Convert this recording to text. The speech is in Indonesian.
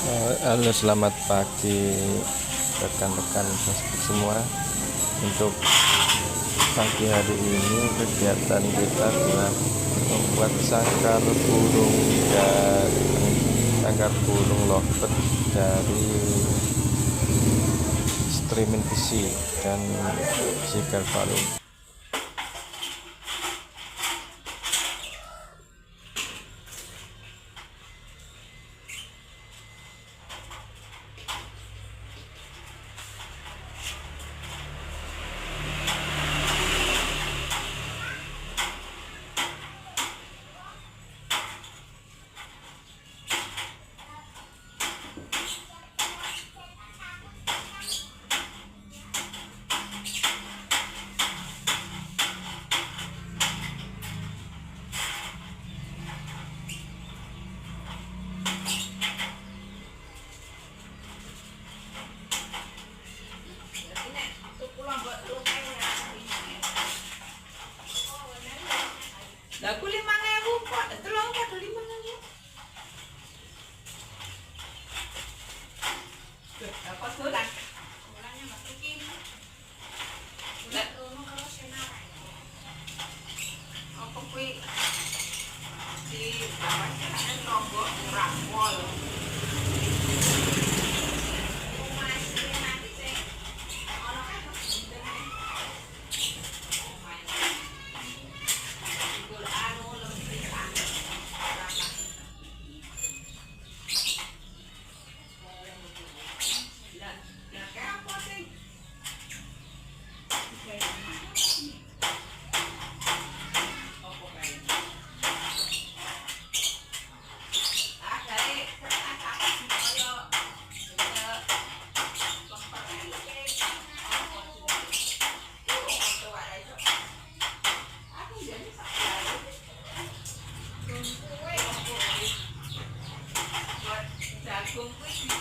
Halo, selamat pagi rekan-rekan Facebook semua. Untuk pagi hari ini kegiatan kita adalah membuat sangkar burung dan sangkar burung lovebird dari streaming besi dan sigar palu. Lah aku 5.000 kok, telung kok 5.000. Dapat dolan. Dolannya Mas Kim. Dolan ono karo senar. Apa kuwi di kawasan Lombok murah mall. Jagung kuwi